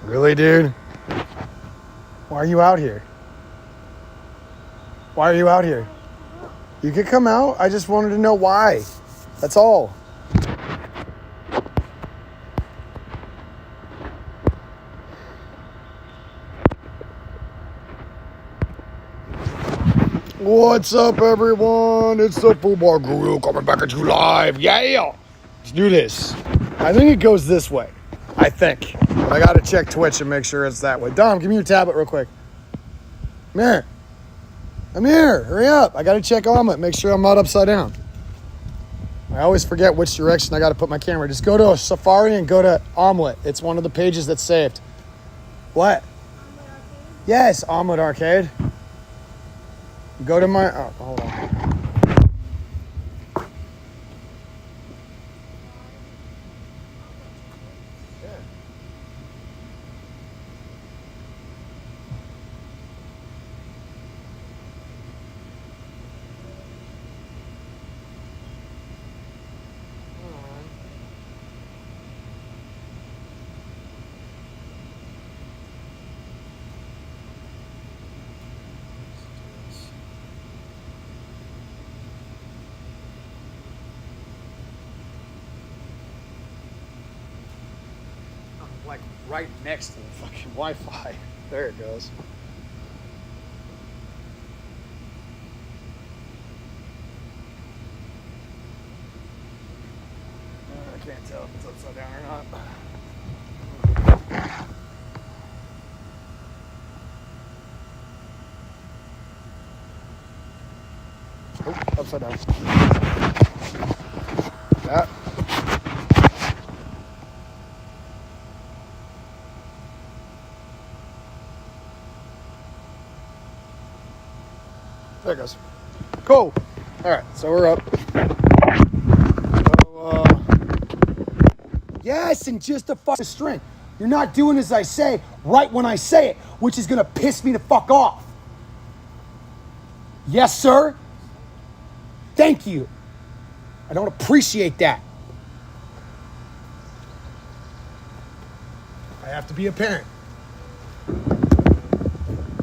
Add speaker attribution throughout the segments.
Speaker 1: Really, dude? Why are you out here? Why are you out here? You could come out. I just wanted to know why. That's all. What's up, everyone? It's the FxUxBAR Guru coming back at you live. Yeah! Let's do this. I think it goes this way. I think. But I gotta check Twitch and make sure it's that way. Dom, give me your tablet real quick. Come here. I'm here. Hurry up. I gotta check Omelet. Make sure I'm not upside down. I always forget which direction I gotta put my camera. Just go to a Safari and go to Omelet. It's one of the pages that's saved. What? Yes, Omelet Arcade. Go to my... Oh, hold on. Like right next to the fucking Wi-Fi. There it goes. I can't tell if it's upside down or not. Oh, upside down. That. There it goes. Cool. All right, so we're up. So, yes, and just a fucking string. You're not doing as I say right when I say it, which is gonna piss me the fuck off. Yes, sir. Thank you. I don't appreciate that. I have to be a parent.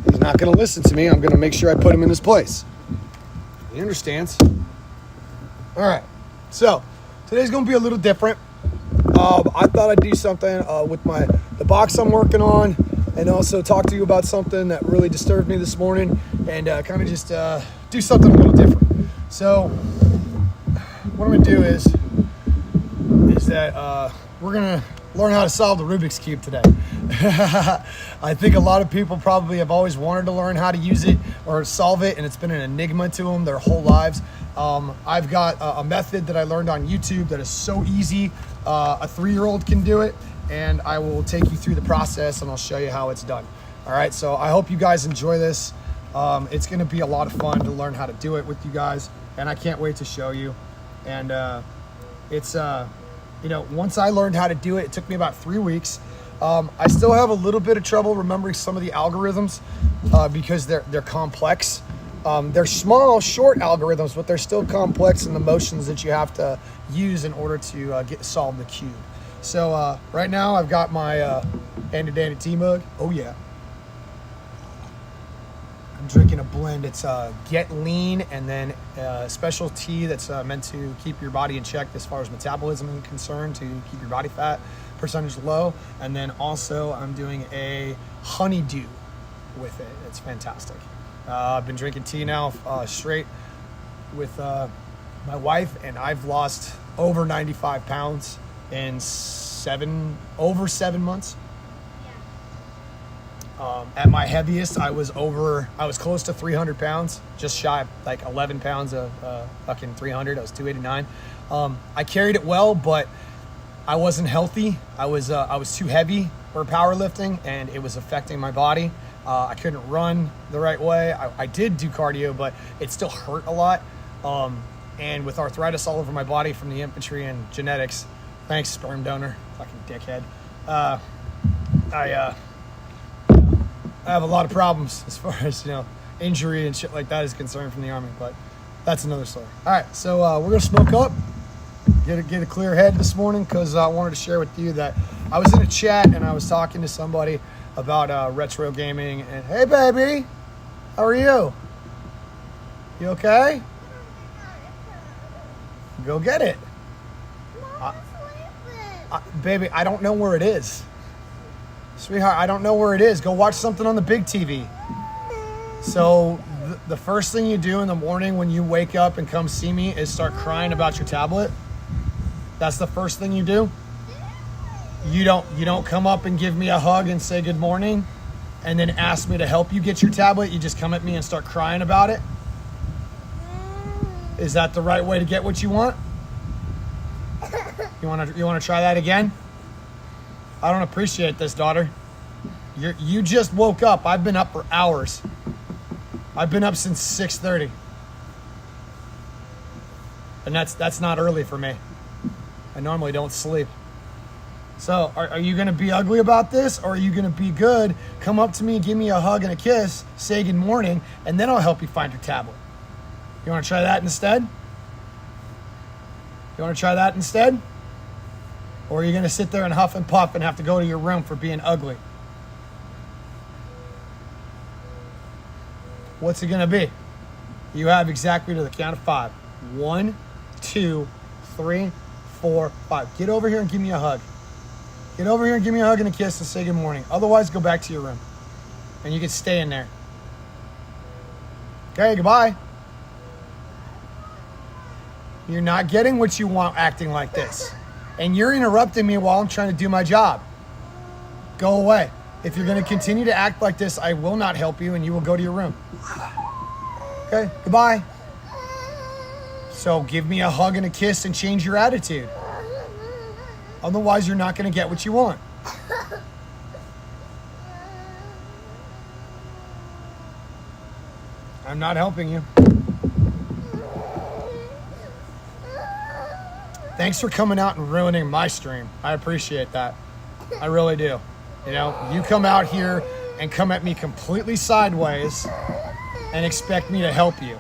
Speaker 1: He's not going to listen to me. I'm going to make sure I put him in his place. He understands. All right. So today's going to be a little different. I thought I'd do something with the box I'm working on, and also talk to you about something that really disturbed me this morning, and kind of just do something a little different. So what I'm going to do is that we're going to learn how to solve the Rubik's Cube today. I think a lot of people probably have always wanted to learn how to use it or solve it, and it's been an enigma to them their whole lives. I've got a method that I learned on YouTube that is so easy. A 3-year-old can do it, and I will take you through the process, and I'll show you how it's done. All right, so I hope you guys enjoy this. It's going to be a lot of fun to learn how to do it with you guys, and I can't wait to show you. And it's once I learned how to do it, it took me about 3 weeks. I still have a little bit of trouble remembering some of the algorithms because they're complex. They're small, short algorithms, but they're still complex in the motions that you have to use in order to solve the cube. So right now I've got my handy dandy tea mug. Oh yeah. I'm drinking a blend. It's Get Lean, and then special tea that's meant to keep your body in check as far as metabolism is concerned, to keep your body fat percentage low. And then also I'm doing a honeydew with it. It's fantastic. I've been drinking tea now straight with my wife, and I've lost over 95 pounds in over 7 months. At my heaviest, I was close to 300 pounds, just shy of like 11 pounds of fucking 300. I was 289. I carried it well, but I wasn't healthy. I was too heavy for powerlifting, and it was affecting my body. I couldn't run the right way. I did do cardio, but it still hurt a lot. And with arthritis all over my body from the infantry and genetics, thanks sperm donor, fucking dickhead. I have a lot of problems as far as injury and shit like that is concerned from the Army, but that's another story. All right, so we're gonna smoke up. get a clear head this morning because I wanted to share with you that I was in a chat and I was talking to somebody about retro gaming. And hey, baby, how are you? You okay? Go get it. Baby, I don't know where it is. Sweetheart, I don't know where it is. Go watch something on the big TV. So the first thing you do in the morning when you wake up and come see me is start crying about your tablet. That's the first thing you do. You don't come up and give me a hug and say good morning and then ask me to help you get your tablet. You just come at me and start crying about it. Is that the right way to get what you want? You want to try that again? I don't appreciate this, daughter. You just woke up. I've been up for hours. I've been up since 6:30. And that's not early for me. I normally don't sleep. So are you going to be ugly about this, or are you going to be good? Come up to me, give me a hug and a kiss, say good morning, and then I'll help you find your tablet. You want to try that instead? You want to try that instead? Or are you going to sit there and huff and puff and have to go to your room for being ugly? What's it going to be? You have exactly to the count of 5. 1, 2, 3, 4, 5. Get over here and give me a hug. Get over here and give me a hug and a kiss and say good morning. Otherwise, go back to your room. And you can stay in there. Okay, goodbye. You're not getting what you want acting like this. And you're interrupting me while I'm trying to do my job. Go away. If you're going to continue to act like this, I will not help you and you will go to your room. Okay, goodbye. So give me a hug and a kiss and change your attitude. Otherwise, you're not going to get what you want. I'm not helping you. Thanks for coming out and ruining my stream. I appreciate that. I really do. You know, you come out here and come at me completely sideways and expect me to help you.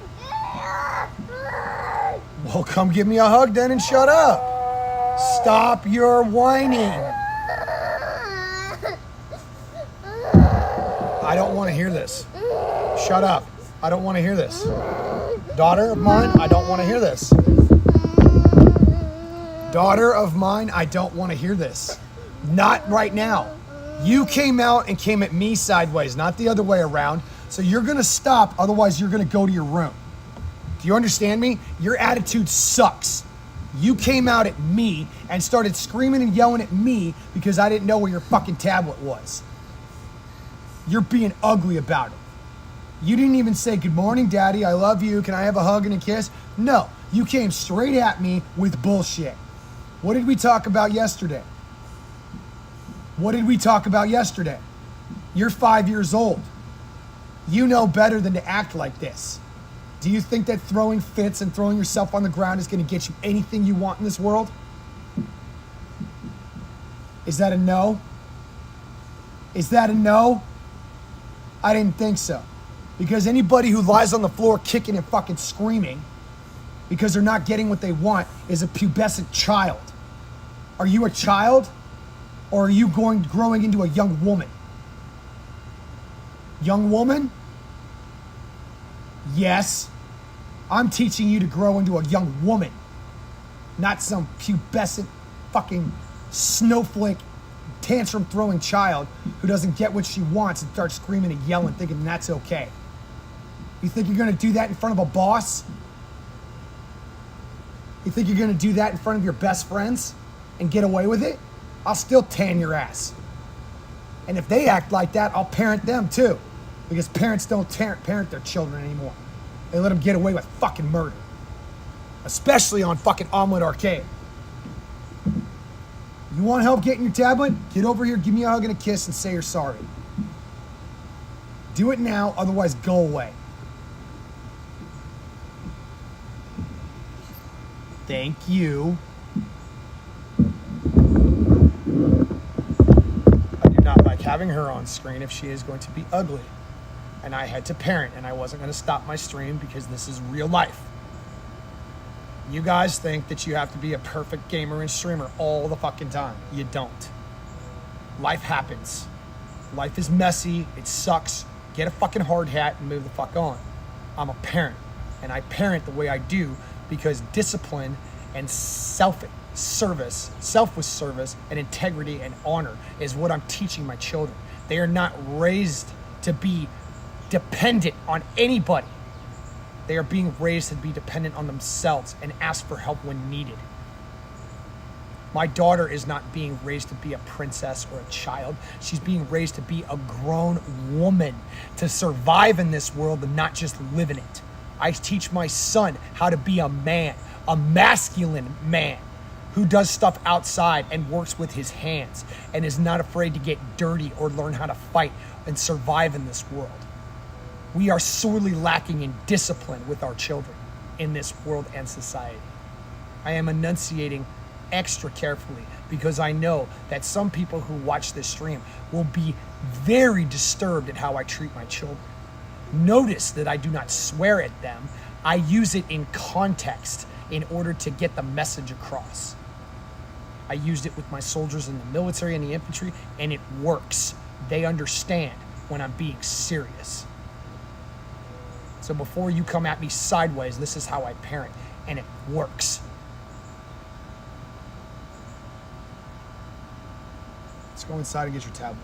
Speaker 1: Well, come give me a hug then and shut up. Stop your whining. I don't want to hear this. Shut up. I don't want to hear this. Daughter of mine, I don't want to hear this. Daughter of mine, I don't want to hear this. Not right now. You came out and came at me sideways, not the other way around. So you're going to stop, otherwise you're going to go to your room. Do you understand me? Your attitude sucks. You came out at me and started screaming and yelling at me because I didn't know where your fucking tablet was. You're being ugly about it. You didn't even say, good morning, Daddy, I love you, can I have a hug and a kiss? No, you came straight at me with bullshit. What did we talk about yesterday? What did we talk about yesterday? You're 5 years old. You know better than to act like this. Do you think that throwing fits and throwing yourself on the ground is going to get you anything you want in this world? Is that a no? Is that a no? I didn't think so. Because anybody who lies on the floor kicking and fucking screaming because they're not getting what they want is a pubescent child. Are you a child? Or are you growing into a young woman? Young woman? Yes. I'm teaching you to grow into a young woman. Not some pubescent fucking snowflake tantrum throwing child who doesn't get what she wants and starts screaming and yelling thinking that's okay. You think you're going to do that in front of a boss? You think you're going to do that in front of your best friends and get away with it? I'll still tan your ass. And if they act like that, I'll parent them too. Because parents don't parent their children anymore. They let them get away with fucking murder. Especially on fucking Omelet Arcade. You want help getting your tablet? Get over here, give me a hug and a kiss and say you're sorry. Do it now, otherwise go away. Thank you. I do not like having her on screen if she is going to be ugly. And I had to parent, and I wasn't going to stop my stream because this is real life. You guys think that you have to be a perfect gamer and streamer all the fucking time. You don't. Life happens. Life is messy. It sucks. Get a fucking hard hat and move the fuck on. I'm a parent, and I parent the way I do because discipline and selfless service and integrity and honor is what I'm teaching my children. They are not raised to be dependent on anybody. They are being raised to be dependent on themselves and ask for help when needed. My daughter is not being raised to be a princess or a child. She's being raised to be a grown woman, to survive in this world and not just live in it. I teach my son how to be a man, a masculine man who does stuff outside and works with his hands and is not afraid to get dirty or learn how to fight and survive in this world. We are sorely lacking in discipline with our children in this world and society. I am enunciating extra carefully because I know that some people who watch this stream will be very disturbed at how I treat my children. Notice that I do not swear at them. I use it in context in order to get the message across. I used it with my soldiers in the military and the infantry, and it works. They understand when I'm being serious. So before you come at me sideways, this is how I parent, and it works. Let's go inside and get your tablet.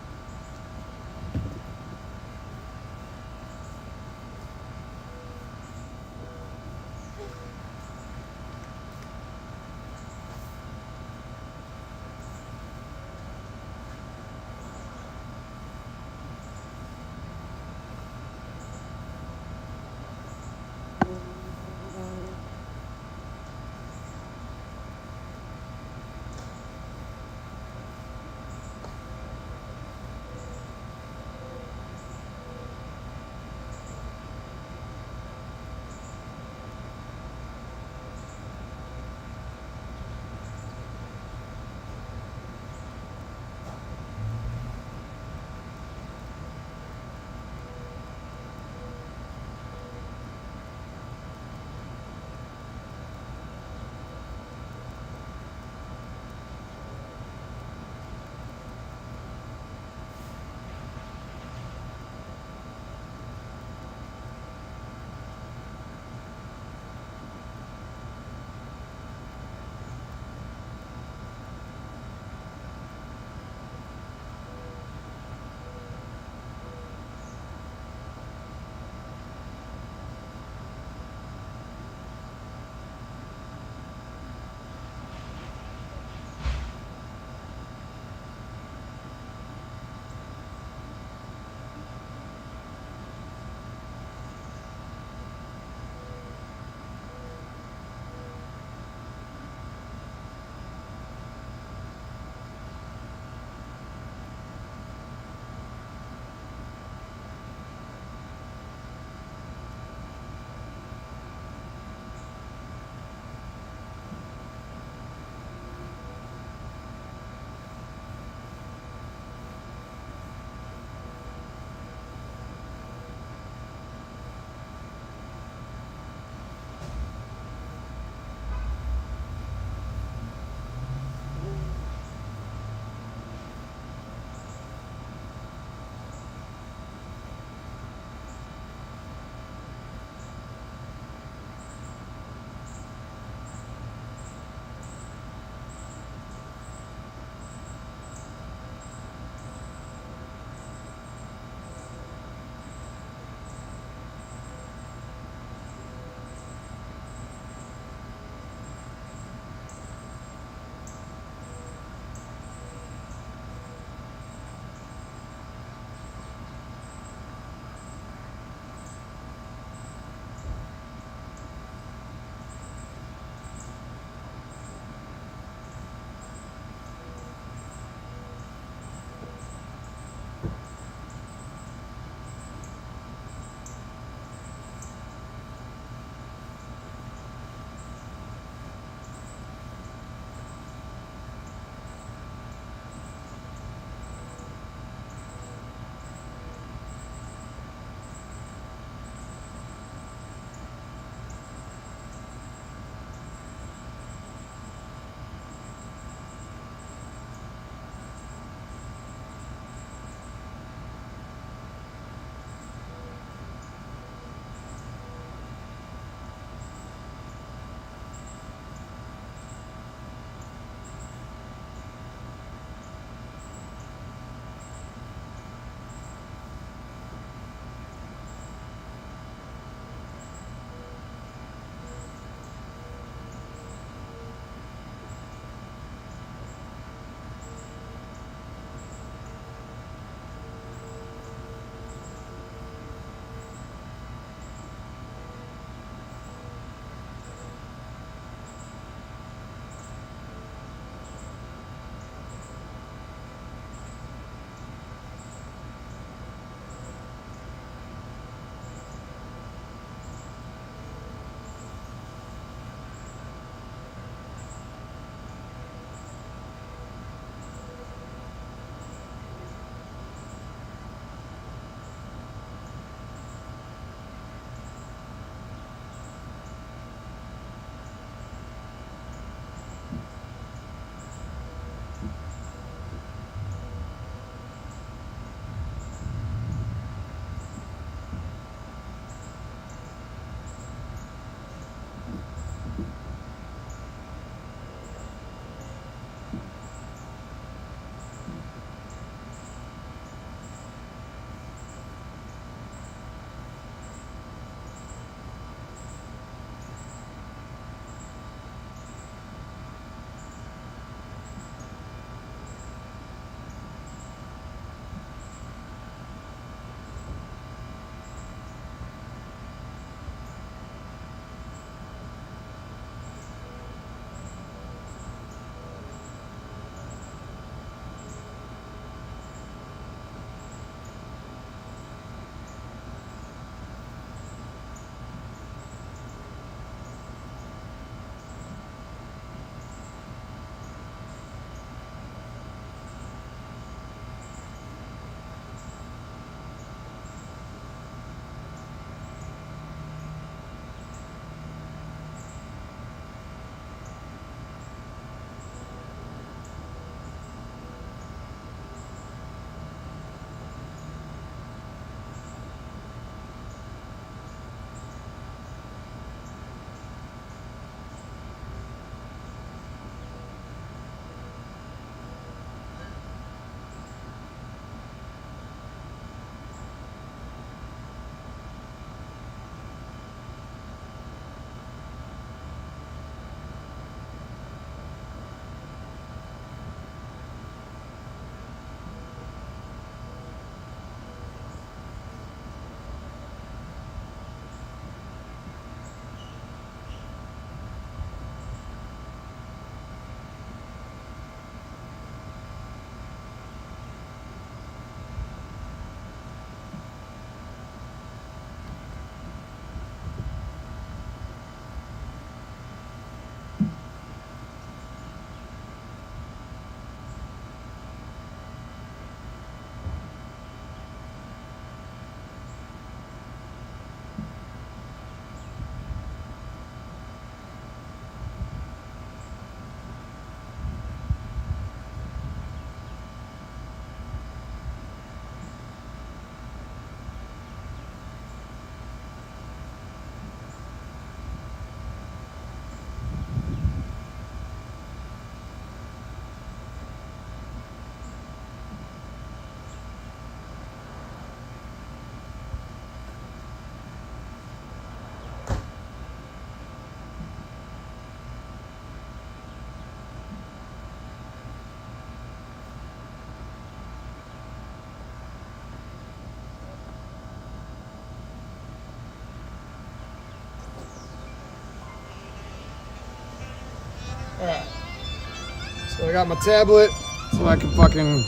Speaker 1: I got my tablet so I can fucking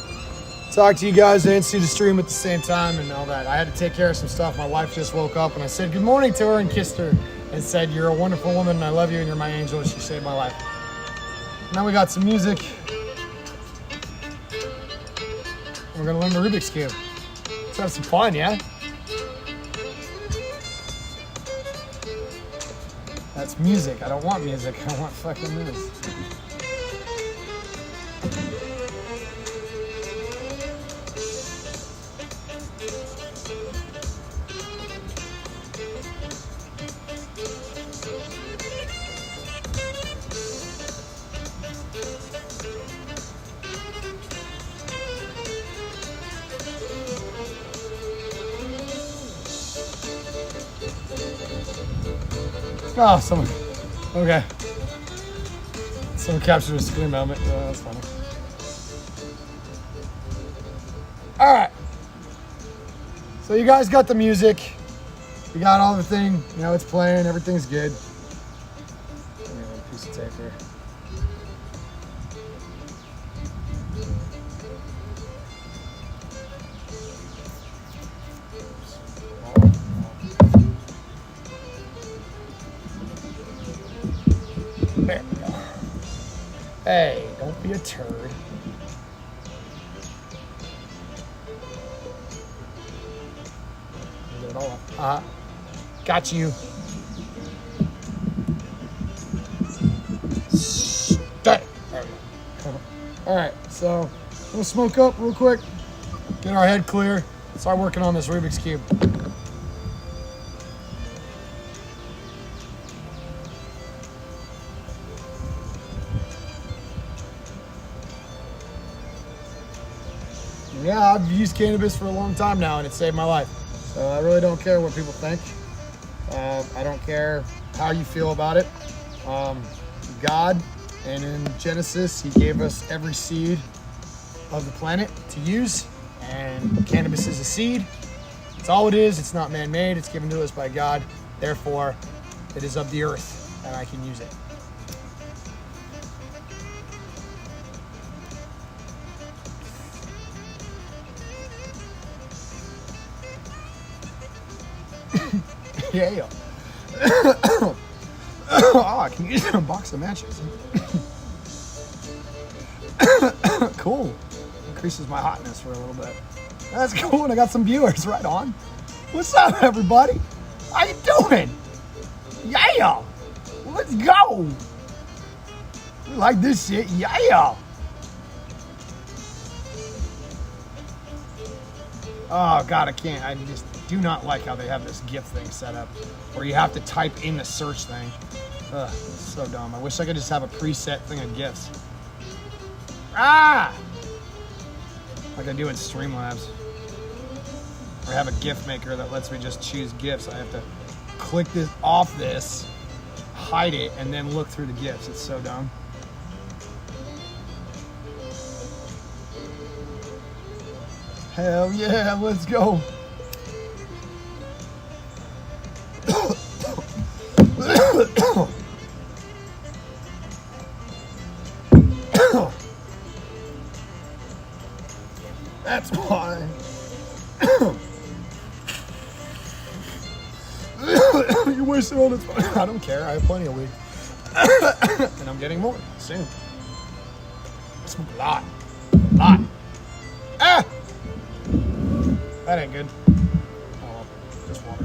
Speaker 1: talk to you guys and see the stream at the same time and all that. I had to take care of some stuff. My wife just woke up and I said good morning to her and kissed her and said, you're a wonderful woman and I love you and you're my angel and she saved my life. Now we got some music. We're gonna learn the Rubik's Cube. Let's have some fun, yeah? That's music. I don't want music. I want fucking this. Oh, someone. Okay. Someone captured a screen moment. Oh, that's funny. All right. So you guys got the music. You got all the thing. You know, it's playing. Everything's good. Give me a little piece of tape here. There we go. Hey, don't be a turd. Get it all up. Got you. There we go. All right, so we'll smoke up real quick, get our head clear, start working on this Rubik's Cube. Yeah, I've used cannabis for a long time now and it saved my life. So I really don't care what people think. I don't care how you feel about it. God, and in Genesis, he gave us every seed of the planet to use, and cannabis is a seed. It's all it is. It's not man-made. It's given to us by God. Therefore, it is of the earth, and I can use it. Yeah. Oh, I can use a box of matches. Cool. Increases my hotness for a little bit. That's cool, and I got some viewers. Right on. What's up, everybody? How you doing? Yeah. Let's go. You like this shit? Yeah. Oh, God, I can't. I just do not like how they have this GIF thing set up where you have to type in the search thing. Ugh, it's so dumb. I wish I could just have a preset thing of GIFs. Ah! Like I do in Streamlabs. Or have a GIF maker that lets me just choose GIFs. I have to click this off this, hide it, and then look through the GIFs. It's so dumb. Hell yeah, let's go. That's why. You wasted all this money. I don't care. I have plenty of weed. And I'm getting more soon. I smoke a lot. A lot. Ah! That ain't good. Oh, well, just water.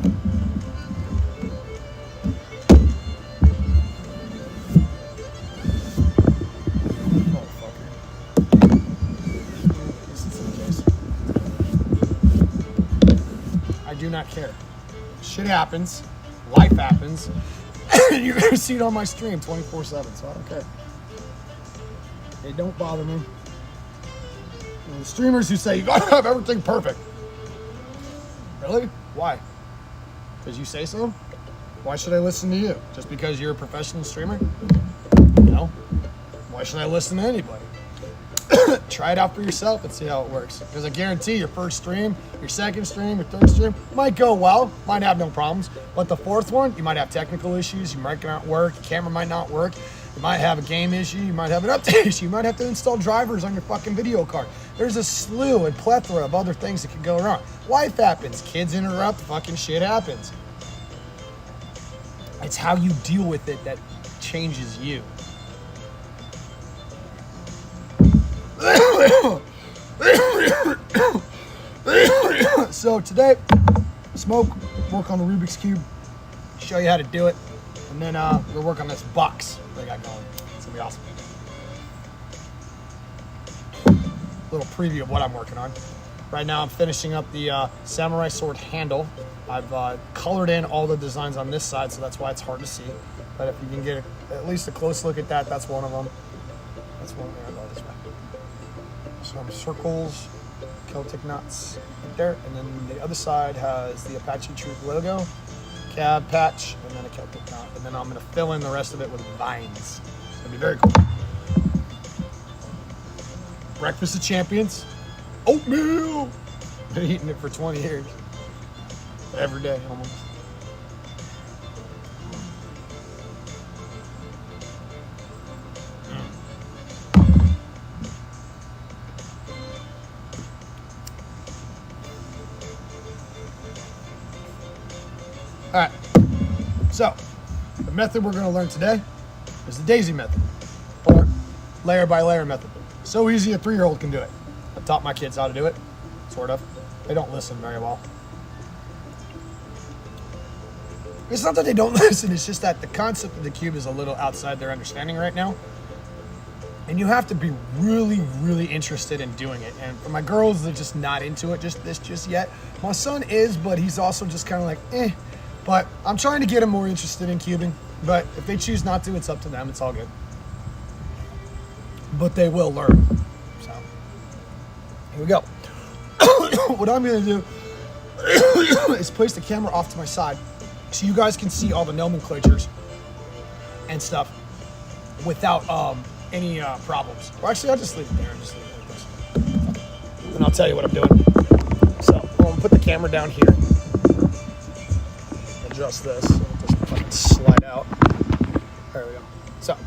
Speaker 1: I do not care. Shit happens. Life happens. You're going to see it on my stream 24/7, so I don't care. It don't bother me. And the streamers who say, you got to have everything perfect. Really? Why? Because you say so? Why should I listen to you? Just because you're a professional streamer? No. Why should I listen to anybody? Try it out for yourself and see how it works. Because I guarantee your first stream, your second stream, your third stream might go well, might have no problems. But the fourth one, you might have technical issues, your mic might not work, your camera might not work, You might have a game issue, you might have an update issue, you might have to install drivers on your fucking video card. There's a slew and plethora of other things that could go wrong. Life happens, kids interrupt, fucking shit happens. It's how you deal with it that changes you. So today, smoke, work on the Rubik's Cube, show you how to do it, and then we'll work on this box that I got going. It's gonna be awesome. Little preview of what I'm working on. Right now I'm finishing up the samurai sword handle. I've colored in all the designs on this side, so that's why it's hard to see. But if you can get at least a close look at that, that's one of them. That's one there, I'll go this way. Some circles, Celtic knots right there, and then the other side has the Apache Truth logo, cab patch, and then a Celtic knot. And then I'm gonna fill in the rest of it with vines. It's gonna be very cool. Breakfast of Champions, oatmeal. Been eating it for 20 years. Every day, almost. All right, so the method we're gonna learn today is the daisy method, or layer by layer method. So easy, a 3-year-old can do it. I taught my kids how to do it, sort of. They don't listen very well. It's not that they don't listen, it's just that the concept of the cube is a little outside their understanding right now. And you have to be really, really interested in doing it. And for my girls, they're just not into it just yet. My son is, but he's also just kind of like, eh. But I'm trying to get them more interested in cubing. But if they choose not to, it's up to them. It's all good. But they will learn. So, here we go. What I'm going to do is place the camera off to my side so you guys can see all the nomenclatures and stuff without any problems. Or actually, I'll just leave it there and just leave it like this. And I'll tell you what I'm doing. So, I'm going to put the camera down here. Adjust this so it doesn't fucking slide out. There we go. So,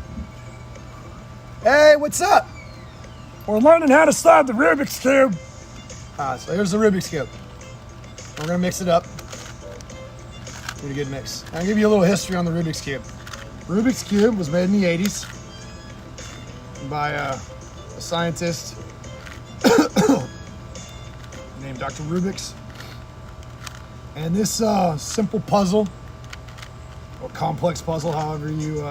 Speaker 1: hey, what's up? We're learning how to solve the Rubik's Cube. So here's the Rubik's Cube. We're gonna mix it up. Get a good mix. I'll give you a little history on the Rubik's Cube. Rubik's Cube was made in the 80s by a scientist named Dr. Rubix. And this simple puzzle, or complex puzzle, however you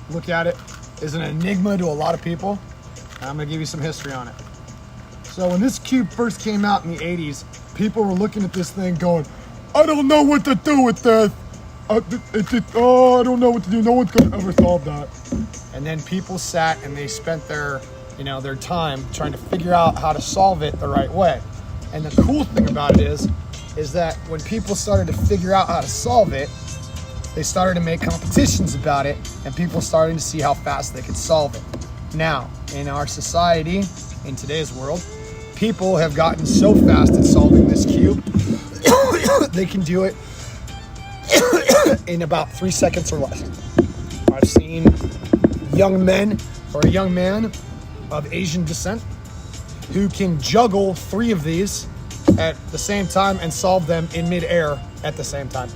Speaker 1: look at it, is an enigma to a lot of people. And I'm gonna give you some history on it. So when this cube first came out in the 80s, people were looking at this thing going, I don't know what to do with this. I don't know what to do. No one's gonna ever solve that. And then people sat and they spent their time trying to figure out how to solve it the right way. And the cool thing about it is that when people started to figure out how to solve it, they started to make competitions about it, and people started to see how fast they could solve it. Now, in our society, in today's world, people have gotten so fast at solving this cube, they can do it in about 3 seconds or less. I've seen young men, or a young man of Asian descent, who can juggle 3 of these at the same time and solve them in midair at the same time.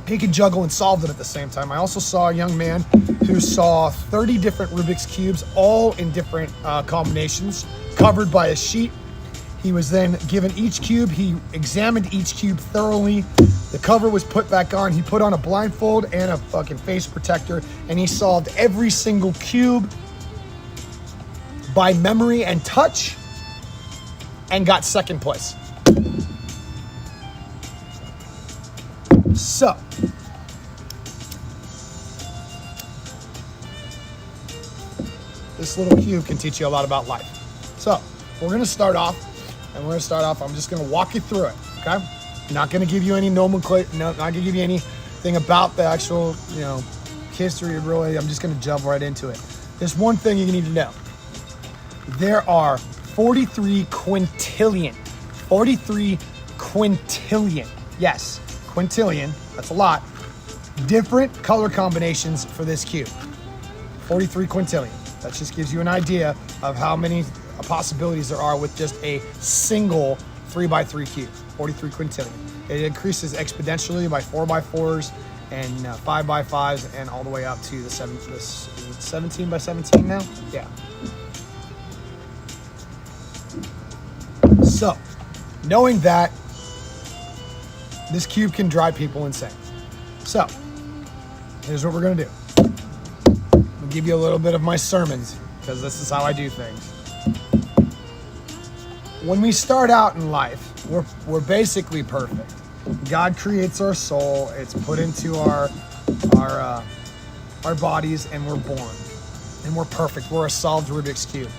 Speaker 1: He can juggle and solve them at the same time. I also saw a young man who saw 30 different Rubik's Cubes, all in different combinations, covered by a sheet. He was then given each cube. He examined each cube thoroughly. The cover was put back on. He put on a blindfold and a fucking face protector, and he solved every single cube by memory and touch, and got second place. So, this little cube can teach you a lot about life. So, we're gonna start off, I'm just gonna walk you through it, okay? Not gonna give you any nomenclature, not gonna give you anything about the actual, history, really. I'm just gonna jump right into it. There's one thing you need to know. There are 43 quintillion. 43 quintillion. Yes, quintillion, that's a lot. different color combinations for this cube. 43 quintillion. That just gives you an idea of how many possibilities there are with just a single 3x3 cube. 43 quintillion. It increases exponentially by 4x4s and 5x5s and all the way up to the 17 by 17 now? Yeah. So, knowing that, this cube can drive people insane. So, here's what we're gonna do. I'll give you a little bit of my sermons, because this is how I do things. When we start out in life, we're basically perfect. God creates our soul, it's put into our bodies, and we're born. And we're perfect, we're a solved Rubik's Cube.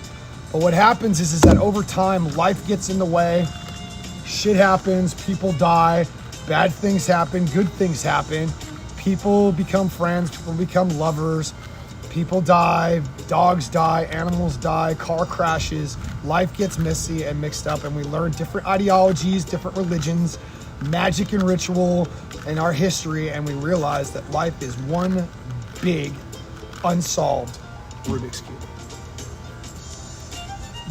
Speaker 1: But what happens is that over time, life gets in the way, shit happens, people die, bad things happen, good things happen, people become friends, people become lovers, people die, dogs die, animals die, car crashes, life gets messy and mixed up, and we learn different ideologies, different religions, magic and ritual, and our history, and we realize that life is one big, unsolved Rubik's Cube.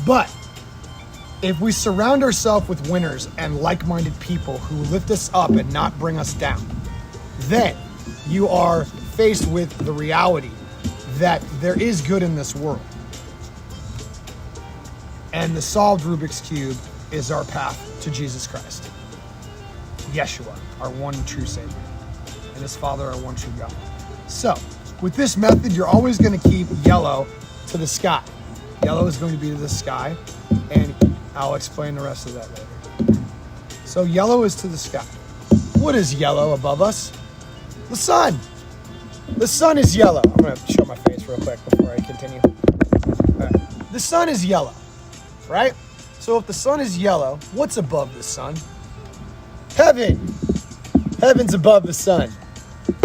Speaker 1: But if we surround ourselves with winners and like-minded people who lift us up and not bring us down, then you are faced with the reality that there is good in this world. And the solved Rubik's Cube is our path to Jesus Christ. Yeshua, our one true Savior, and his Father, our one true God. So, with this method, you're always going to keep yellow to the sky. Yellow is going to be to the sky, and I'll explain the rest of that later. So yellow is to the sky. What is yellow above us? The sun. The sun is yellow. I'm going to show my face real quick before I continue. All right. The sun is yellow, right? So if the sun is yellow, what's above the sun? Heaven. Heaven's above the sun.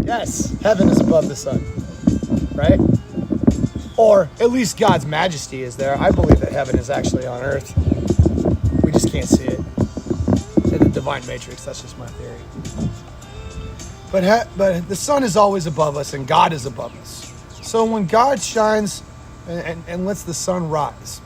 Speaker 1: Yes, heaven is above the sun, right? Or at least God's majesty is there. I believe that heaven is actually on earth. We just can't see it. In the divine matrix, that's just my theory. But the sun is always above us and God is above us. So when God shines and lets the sun rise,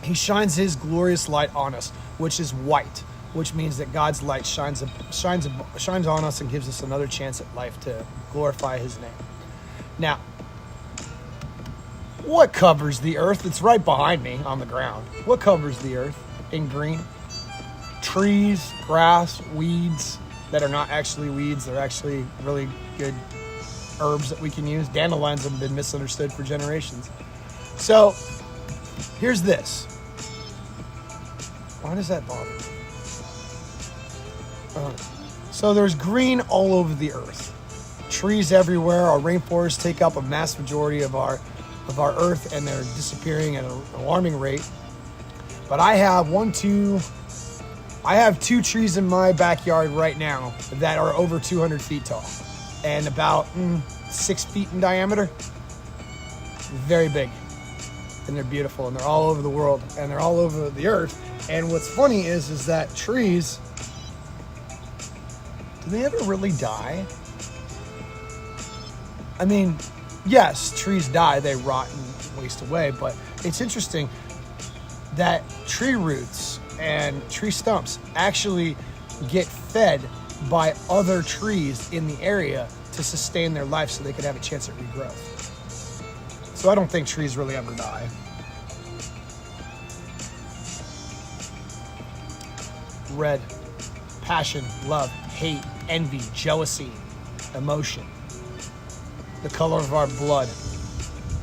Speaker 1: he shines his glorious light on us, which is white, which means that God's light shines on us and gives us another chance at life to glorify his name. Now, what covers the earth? It's right behind me on the ground. What covers the earth in green? Trees, grass, weeds that are not actually weeds. They're actually really good herbs that we can use. Dandelions have been misunderstood for generations. So here's this. Why does that bother me? So there's green all over the earth. Trees everywhere. Our rainforests take up a mass majority of our earth, and they're disappearing at an alarming rate. But I have two trees in my backyard right now that are over 200 feet tall and about 6 feet in diameter. Very big. And they're beautiful, and they're all over the world, and they're all over the earth. And what's funny is that trees, do they ever really die? I mean, yes, trees die, they rot and waste away, but it's interesting that tree roots and tree stumps actually get fed by other trees in the area to sustain their life so they could have a chance at regrowth. So I don't think trees really ever die. Red, passion, love, hate, envy, jealousy, emotion. The color of our blood.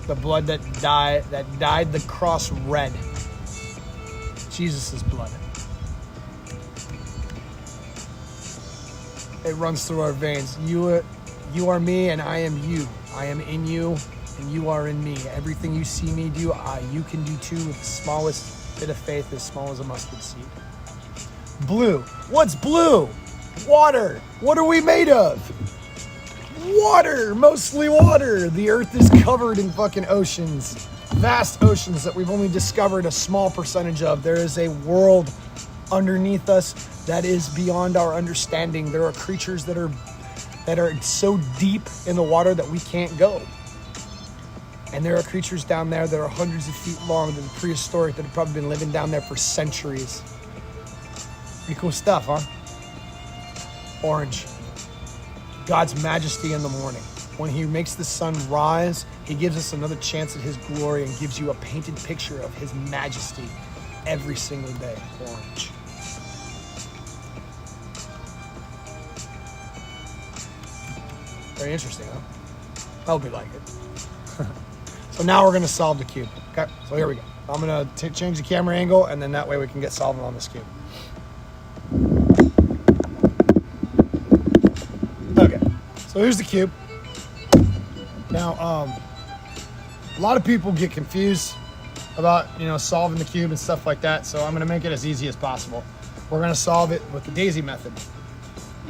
Speaker 1: The blood that dyed the cross red. Jesus' blood. It runs through our veins. You are me and I am you. I am in you and you are in me. Everything you see me do, you can do too with the smallest bit of faith, as small as a mustard seed. Blue. What's blue? Water. What are we made of? Water. Mostly water. The earth is covered in fucking oceans. Vast oceans that we've only discovered a small percentage of. There is a world underneath us that is beyond our understanding. There are creatures that are that are so deep in the water that we can't go. And there are creatures down there that are hundreds of feet long, that are prehistoric, that have probably been living down there for centuries. Pretty cool stuff, huh? Orange. God's majesty in the morning. When he makes the sun rise, he gives us another chance at his glory and gives you a painted picture of his majesty every single day. Orange. Very interesting, huh? I hope you like it. So now we're going to solve the cube. Okay, so here we go. I'm going to change the camera angle, and then that way we can get solving on this cube. Okay, so here's the cube. Now, a lot of people get confused about, solving the cube and stuff like that, so I'm going to make it as easy as possible. We're going to solve it with the daisy method,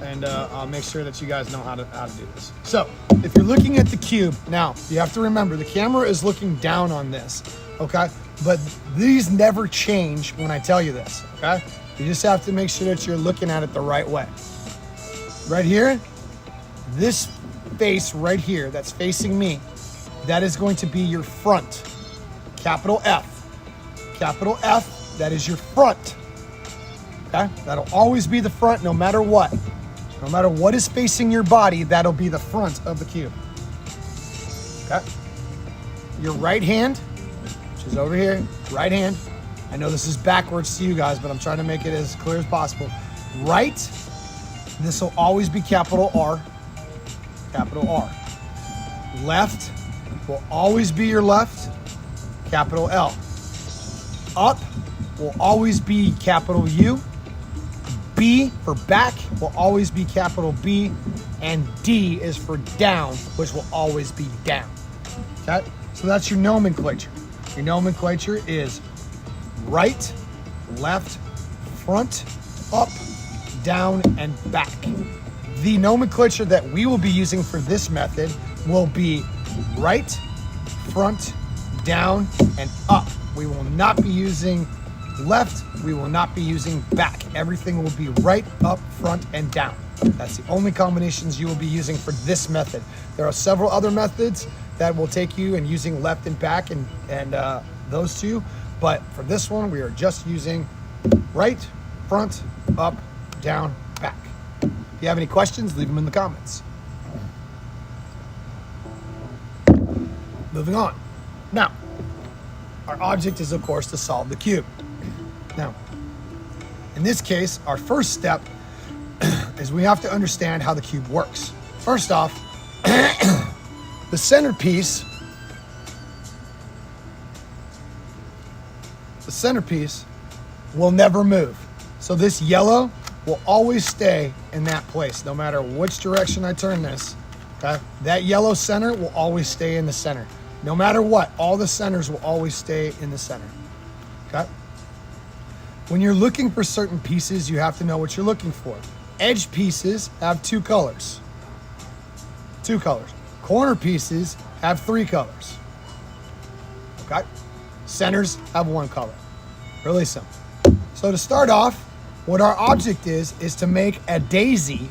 Speaker 1: and I'll make sure that you guys know how to do this. So, if you're looking at the cube, now, you have to remember, the camera is looking down on this, okay? But these never change when I tell you this, okay? You just have to make sure that you're looking at it the right way. Right here, this face right here that's facing me, that is going to be your front. Capital F. Capital F, that is your front. Okay? That'll always be the front no matter what. No matter what is facing your body, that'll be the front of the cube. Okay? Your right hand, which is over here, right hand. I know this is backwards to you guys, but I'm trying to make it as clear as possible. Right, this will always be capital R. Capital R. Left will always be your left. Capital L. Up will always be capital U. B for back will always be capital B, and D is for down, which will always be down. Okay? So that's your nomenclature. Your nomenclature is right, left, front, up, down, and back. The nomenclature that we will be using for this method will be right, front, down, and up. We will not be using left, we will not be using back. Everything will be right, up, front, and down. That's the only combinations you will be using for this method. There are several other methods that will take you and using left and back and those two, but for this one, we are just using right, front, up, down, back. If you have any questions, leave them in the comments. Moving on. Now, our object is, of course, to solve the cube. Now, in this case, our first step is we have to understand how the cube works. First off, the centerpiece will never move. So this yellow will always stay in that place, no matter which direction I turn this. Okay? That yellow center will always stay in the center. No matter what, all the centers will always stay in the center. Okay? When you're looking for certain pieces, you have to know what you're looking for. Edge pieces have two colors. Two colors. Corner pieces have three colors. Okay? Centers have one color. Really simple. So to start off, what our object is to make a daisy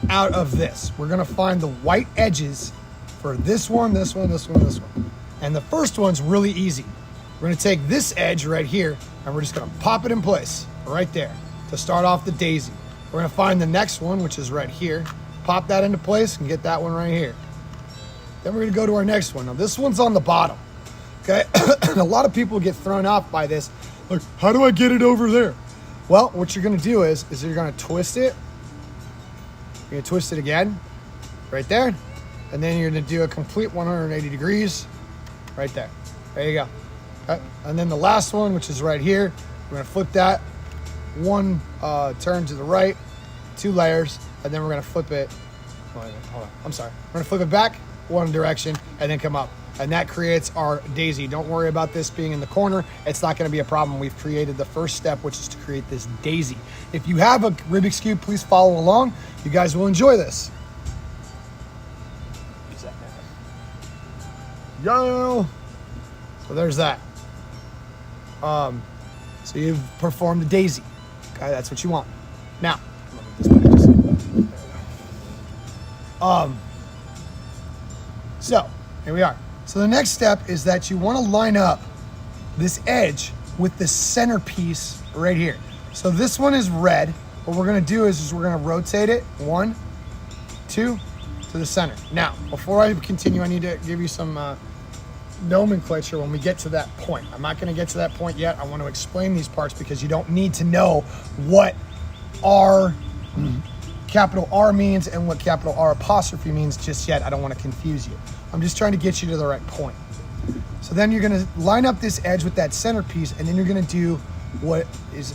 Speaker 1: out of this. We're gonna find the white edges for this one, this one, this one, this one. And the first one's really easy. We're gonna take this edge right here and we're just gonna pop it in place right there to start off the daisy. We're gonna find the next one, which is right here, pop that into place and get that one right here. Then we're gonna go to our next one. Now this one's on the bottom, okay? And a lot of people get thrown off by this. Like, how do I get it over there? Well, what you're gonna do is you're gonna twist it. You're gonna twist it again, right there. And then you're gonna do a complete 180 degrees right there. There you go. Okay. And then the last one, which is right here, we're gonna flip that one turn to the right, 2 layers, and then we're gonna flip it. Hold on. I'm sorry. We're gonna flip it back one direction and then come up. And that creates our daisy. Don't worry about this being in the corner. It's not gonna be a problem. We've created the first step, which is to create this daisy. If you have a Rubik's Cube, please follow along. You guys will enjoy this. Yo! So there's that. So you've performed the daisy. Okay, that's what you want. Now, So here we are. So the next step is that you want to line up this edge with the centerpiece right here. So this one is red. What we're gonna do is we're gonna rotate it 1, 2 to the center. Now, before I continue, I need to give you some nomenclature when we get to that point. I'm not gonna get to that point yet. I want to explain these parts because you don't need to know what capital R means and what capital R apostrophe means just yet. I don't want to confuse you. I'm just trying to get you to the right point. So then you're gonna line up this edge with that centerpiece, and then you're gonna do what is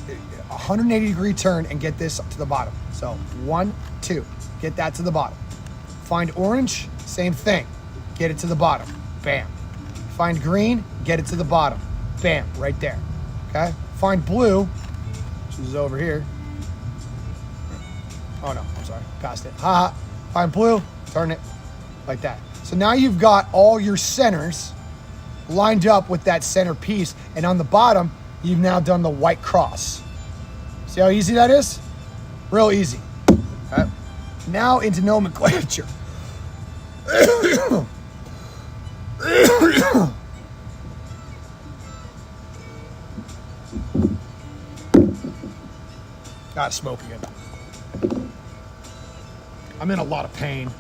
Speaker 1: a 180-degree turn and get this to the bottom. So 1, 2, get that to the bottom. Find orange, same thing. Get it to the bottom, bam. Find green, get it to the bottom, bam, right there, okay? Find blue, which is over here. Oh no, I'm sorry, passed it. Ha. Find blue, turn it like that. So now you've got all your centers lined up with that center piece, and on the bottom, you've now done the white cross. See how easy that is? Real easy. Okay. Now into nomenclature. Got smoke again. I'm in a lot of pain.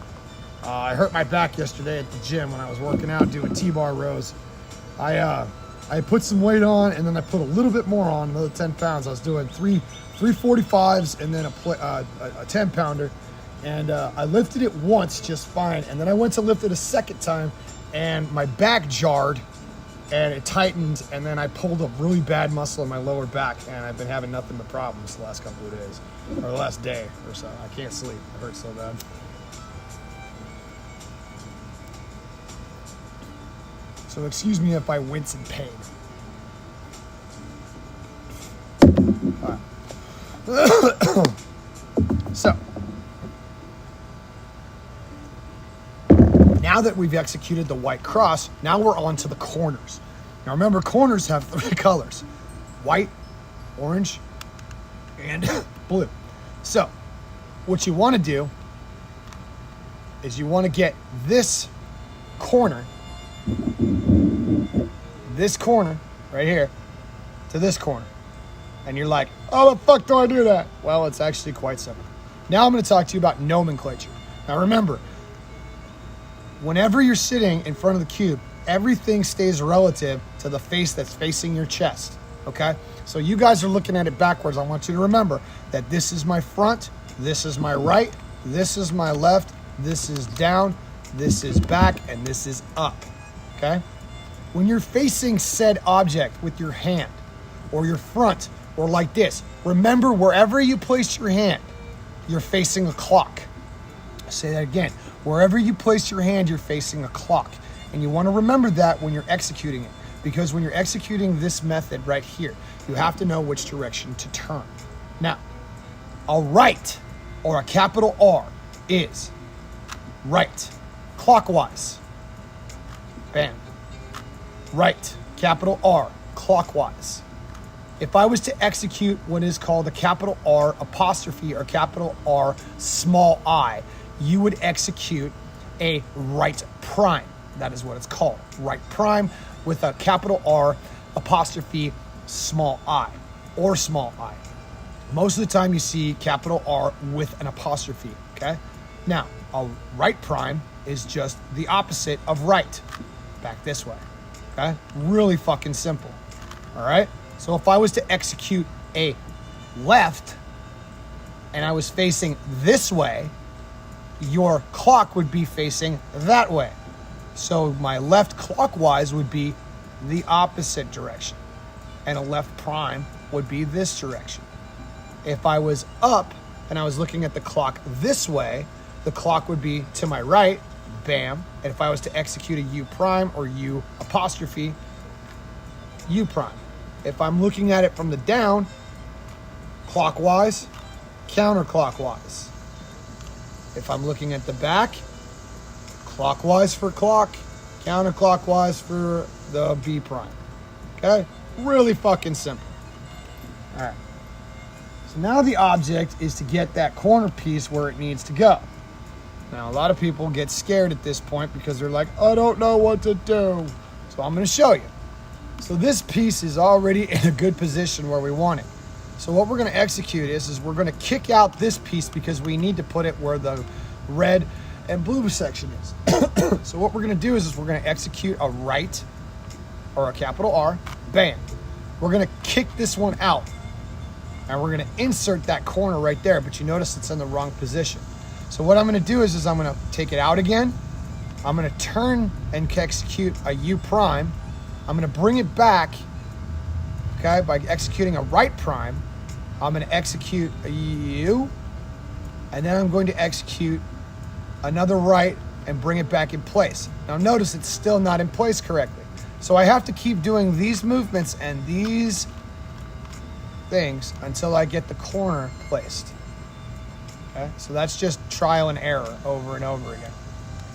Speaker 1: I hurt my back yesterday at the gym when I was working out doing T-bar rows. I put some weight on, and then I put a little bit more on, another 10 pounds. I was doing three 45s and then a 10-pounder. And I lifted it once just fine. And then I went to lift it a second time, and my back jarred, and it tightened. And then I pulled a really bad muscle in my lower back, and I've been having nothing but problems the last couple of days, or the last day or so. I can't sleep. It hurts so bad. So excuse me if I wince in pain. All right. So, now that we've executed the white cross, now we're on to the corners. Now remember, corners have 3 colors: white, orange, and blue. So, what you want to do is you want to get this corner right here to this corner. And you're like, oh, the fuck do I do that? Well, it's actually quite simple. Now I'm going to talk to you about nomenclature. Now remember, whenever you're sitting in front of the cube, everything stays relative to the face that's facing your chest, okay? So you guys are looking at it backwards. I want you to remember that this is my front, this is my right, this is my left, this is down, this is back, and this is up, okay? When you're facing said object with your hand or your front or like this, remember wherever you place your hand, you're facing a clock. I'll say that again. Wherever you place your hand, you're facing a clock. And you want to remember that when you're executing it, because when you're executing this method right here, you have to know which direction to turn. Now, a right or a capital R is right, clockwise. Bam. Right, capital R, clockwise. If I was to execute what is called a capital R apostrophe or capital R small I, you would execute a right prime. That is what it's called, right prime with a capital R apostrophe small I or small I. Most of the time you see capital R with an apostrophe, okay? Now, a right prime is just the opposite of right, back this way. Okay, really fucking simple. All right, so if I was to execute a left and I was facing this way, your clock would be facing that way. So my left clockwise would be the opposite direction, and a left prime would be this direction. If I was up and I was looking at the clock this way, the clock would be to my right, bam. And if I was to execute a U prime or U apostrophe, U prime. If I'm looking at it from the down, clockwise, counterclockwise. If I'm looking at the back, clockwise for clock, counterclockwise for the B prime. Okay? Really fucking simple. All right. So now the object is to get that corner piece where it needs to go. Now, a lot of people get scared at this point because they're like, I don't know what to do. So I'm going to show you. So this piece is already in a good position where we want it. So what we're going to execute is we're going to kick out this piece because we need to put it where the red and blue section is. So what we're going to do is we're going to execute a right, or a capital R, bam. We're going to kick this one out, and we're going to insert that corner right there, but you notice it's in the wrong position. So what I'm going to do is I'm going to take it out again. I'm going to turn and execute a U prime. I'm going to bring it back, okay, by executing a right prime. I'm going to execute a U, and then I'm going to execute another right and bring it back in place. Now notice it's still not in place correctly. So I have to keep doing these movements and these things until I get the corner placed. Okay, so that's just trial and error over and over again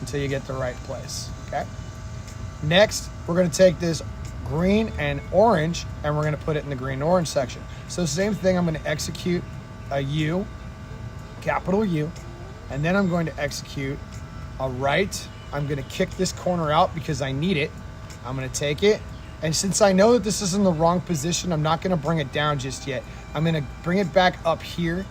Speaker 1: until you get the right place, okay? Next, we're gonna take this green and orange and we're gonna put it in the green and orange section. So same thing, I'm gonna execute a U, capital U, and then I'm going to execute a right. I'm gonna kick this corner out because I need it. I'm gonna take it, and since I know that this is in the wrong position, I'm not gonna bring it down just yet. I'm gonna bring it back up here,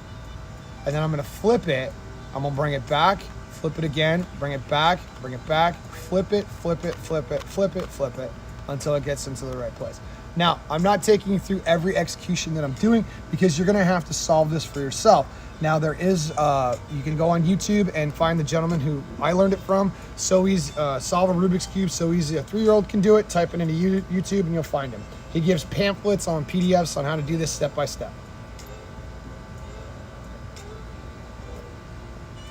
Speaker 1: and then I'm gonna flip it. I'm gonna bring it back, flip it again, bring it back, flip it, flip it, flip it, flip it, flip it, until it gets into the right place. Now, I'm not taking you through every execution that I'm doing because you're gonna have to solve this for yourself. Now there is, you can go on YouTube and find the gentleman who I learned it from. So easy, solve a Rubik's Cube, so easy. A 3-year-old can do it. Type it into YouTube and you'll find him. He gives pamphlets on PDFs on how to do this step by step.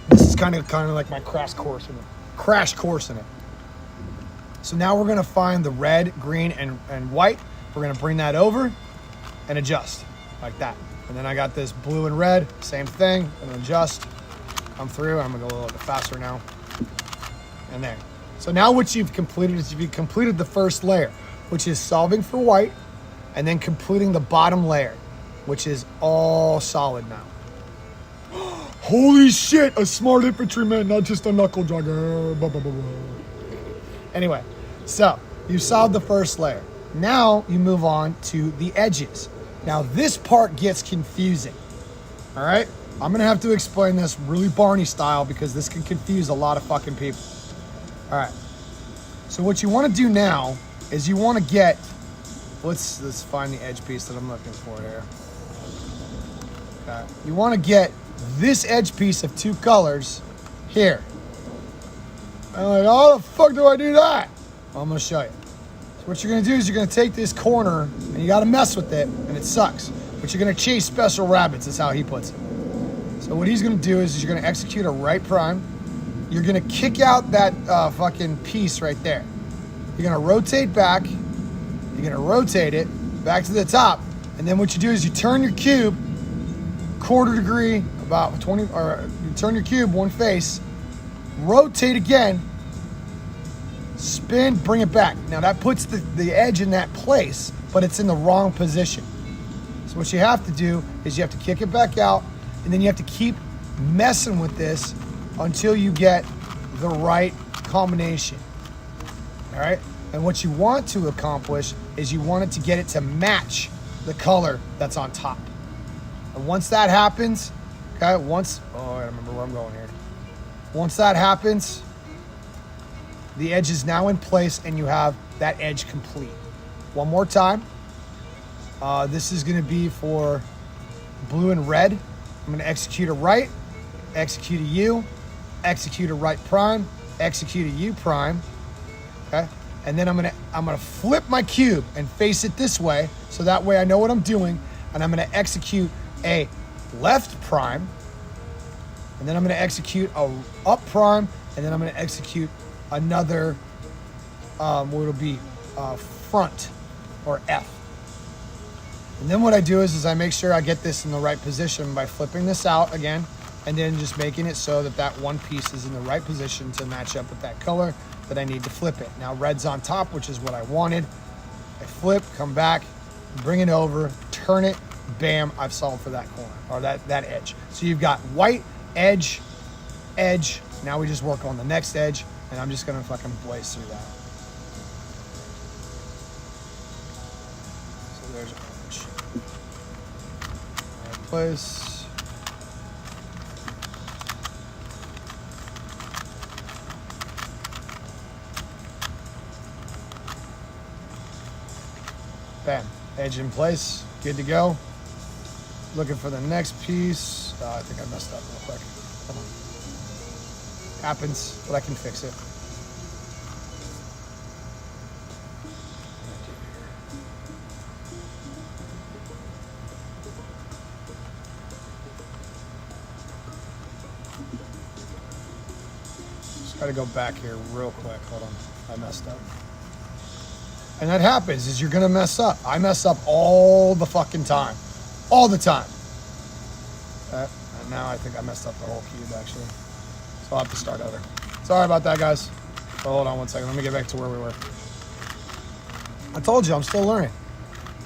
Speaker 1: This is kind of like my crash course in it. So now we're gonna find the red, green, and white. We're gonna bring that over and adjust like that. And then I got this blue and red, same thing, and adjust, come through. I'm gonna go a little bit faster now. And there. So now what you've completed is you've completed the first layer, which is solving for white, and then completing the bottom layer, which is all solid now. Holy shit, a smart infantryman, not just a knuckle dragger. Blah, blah, blah, blah. Anyway, so you solved the first layer. Now you move on to the edges. Now this part gets confusing, all right? I'm gonna have to explain this really Barney style because this can confuse a lot of fucking people. All right, so what you wanna do now is you wanna get, let's find the edge piece that I'm looking for here. Okay. You wanna get this edge piece of 2 colors here. I'm like, how the fuck do I do that? Well, I'm gonna show you. What you're gonna do is you're gonna take this corner and you gotta mess with it, and it sucks. But you're gonna chase special rabbits, is how he puts it. So what he's gonna do is you're gonna execute a right prime. You're gonna kick out that fucking piece right there. You're gonna rotate back. You're gonna rotate it back to the top. And then what you do is you turn your cube 1/4 degree, about 20, or you turn your cube one face, rotate again, spin, bring it back. Now that puts the edge in that place, but it's in the wrong position. So what you have to do is you have to kick it back out, and then you have to keep messing with this until you get the right combination. All right? And what you want to accomplish is you want it to get it to match the color that's on top. And once that happens, okay, I remember where I'm going here. Once that happens, the edge is now in place and you have that edge complete. One more time. This is gonna be for blue and red. I'm gonna execute a right, execute a U, execute a right prime, execute a U prime, okay? And then I'm gonna flip my cube and face it this way, so that way I know what I'm doing, and I'm gonna execute a left prime, and then I'm gonna execute a up prime, and then I'm gonna execute another, what it'll be, front, or F. And then what I do is I make sure I get this in the right position by flipping this out again, and then just making it so that that one piece is in the right position to match up with that color that I need to flip it. Now red's on top, which is what I wanted. I flip, come back, bring it over, turn it, bam, I've solved for that corner, or that edge. So you've got white, edge, edge, Now we just work on the next edge, and I'm just gonna fucking blaze through that. So there's orange. Right place. Bam, edge in place, good to go. Looking for the next piece. Oh, I think I messed up real quick. Hold on. Happens, but I can fix it. Just gotta go back here real quick. Hold on, I messed up. And that happens, is you're gonna mess up. I mess up all the fucking time. All the time. And now I think I messed up the whole cube, actually. So I'll have to start over. Sorry about that, guys. So hold on one second. Let me get back to where we were. I told you, I'm still learning.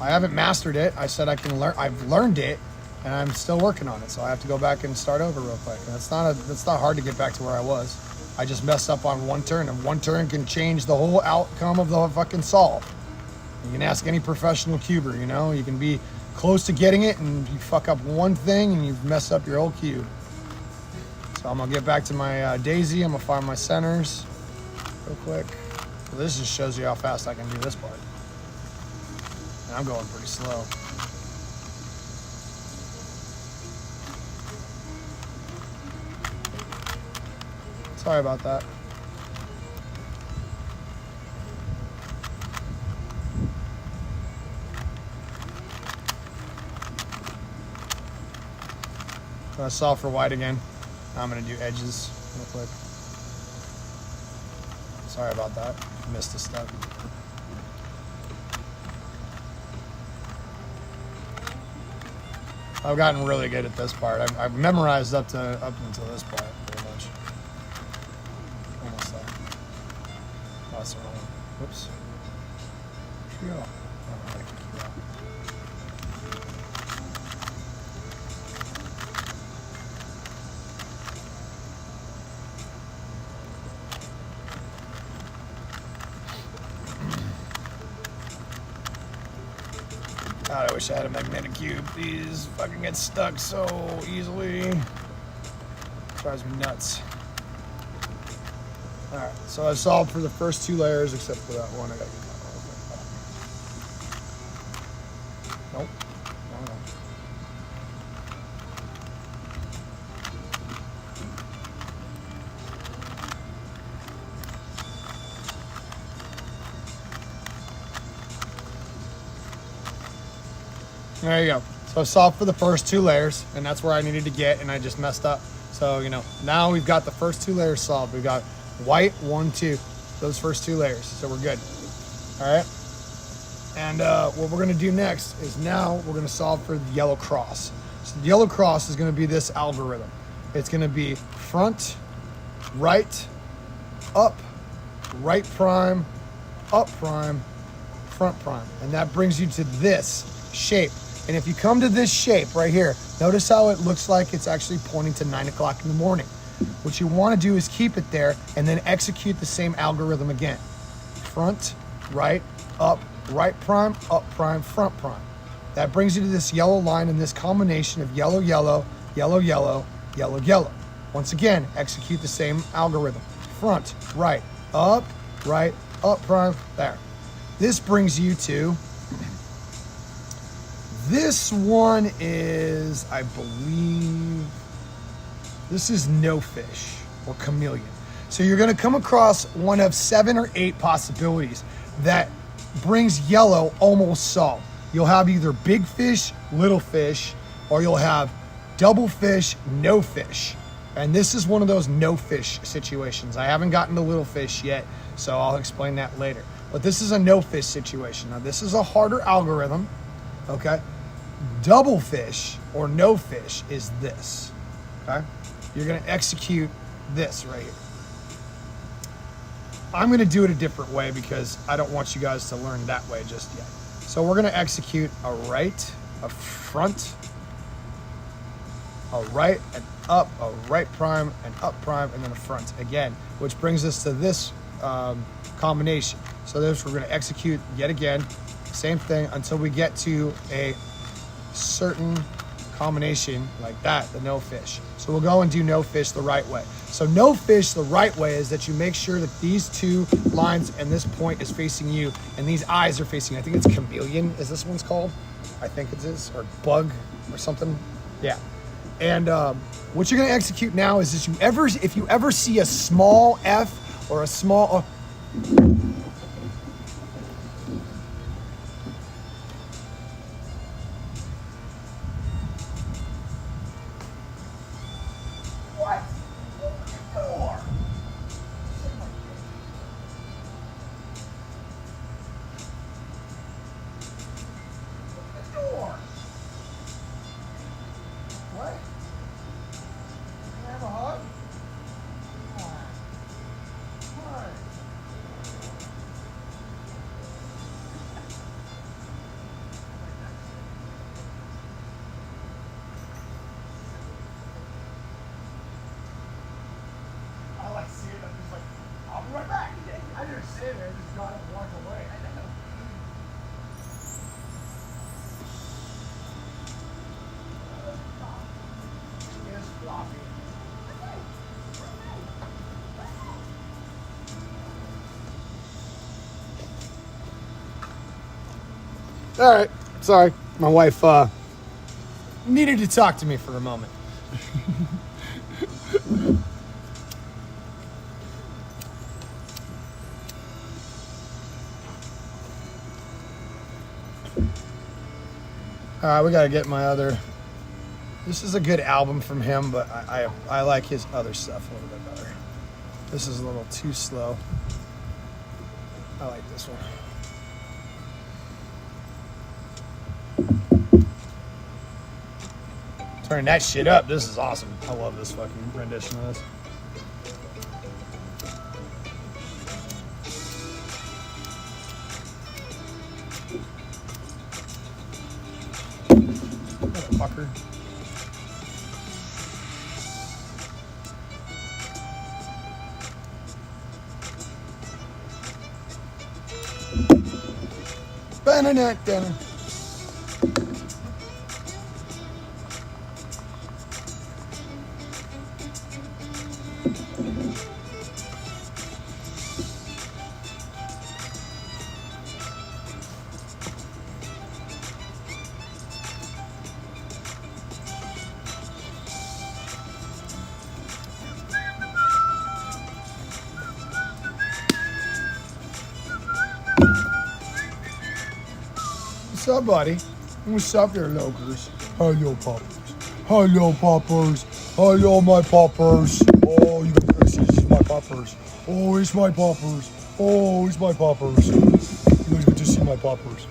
Speaker 1: I haven't mastered it. I said I can learn. I've learned it, and I'm still working on it. So I have to go back and start over real quick. And it's not hard to get back to where I was. I just messed up on one turn, and one turn can change the whole outcome of the fucking solve. You can ask any professional cuber, you know? You can be close to getting it, and you fuck up one thing, and you've messed up your whole cube. So I'm gonna get back to my daisy. I'm gonna find my centers real quick. Well, this just shows you how fast I can do this part. And I'm going pretty slow. Sorry about that. I'm gonna solve for white again. I'm gonna do edges real quick. Sorry about that. Missed a step. I've gotten really good at this part. I've memorized up until this part, pretty much. Almost there. Oh, that's the wrong one. Whoops. Where'd she go? Oh, I can keep that. God, I wish I had a magnetic cube. These fucking get stuck so easily. Drives me nuts. Alright, so I solved for the first two layers except for that one. I gotta get that one. Nope. Wrong one. There you go. So I solved for the first two layers, and that's where I needed to get, and I just messed up. So, you know, now we've got the first two layers solved. We've got white, 1, 2, those first two layers. So we're good. All right. And what we're going to do next is now we're going to solve for the yellow cross. So the yellow cross is going to be this algorithm. It's going to be front, right, up, right prime, up prime, front prime. And that brings you to this shape. And if you come to this shape right here, notice how it looks like it's actually pointing to 9 o'clock in the morning. What you want to do is keep it there and then execute the same algorithm again. Front, right prime, up prime, front prime. That brings you to this yellow line and this combination of yellow, yellow, yellow, yellow, yellow, yellow. Once again, execute the same algorithm. Front, right, up prime, there. This brings you to, this one is, I believe, this is no fish or chameleon. So you're gonna come across one of 7 or 8 possibilities that brings yellow almost solved. You'll have either big fish, little fish, or you'll have double fish, no fish. And this is one of those no fish situations. I haven't gotten to little fish yet, so I'll explain that later. But this is a no fish situation. Now this is a harder algorithm, okay? Double fish or no fish is this, okay? You're gonna execute this right here. I'm gonna do it a different way because I don't want you guys to learn that way just yet. So we're gonna execute a right, a front, a right and up, a right prime and up prime, and then a front again, which brings us to this combination. So this we're going to execute yet again, same thing until we get to a certain combination like that, the no fish. So we'll go and do no fish the right way. So no fish the right way is that you make sure that these two lines and this point is facing you and these eyes are facing, I think it's chameleon is this one's called, I think it is, or bug or something. Yeah. And what you're gonna execute now is if you ever see a small F or a small what? Door. What? Can I have a hug? Come on. Come on. I like seeing it. I'm just like, I'll be right back. I didn't sit there. I just got up and walked away. I know. It's floppy. All right. Sorry. My wife needed to talk to me for a moment. All right, we got to get my other... This is a good album from him, but I like his other stuff a little bit better. This is a little too slow. I like this one. Turn that shit up. This is awesome. I love this fucking rendition of this. Motherfucker. Ba-na-na-na. What's up, buddy? What's up, there, locals? Hello, poppers. Hello, poppers. Hello, my poppers. Oh, you guys get to see my poppers. Oh, it's my poppers. Oh, it's my poppers. You guys get to see my poppers.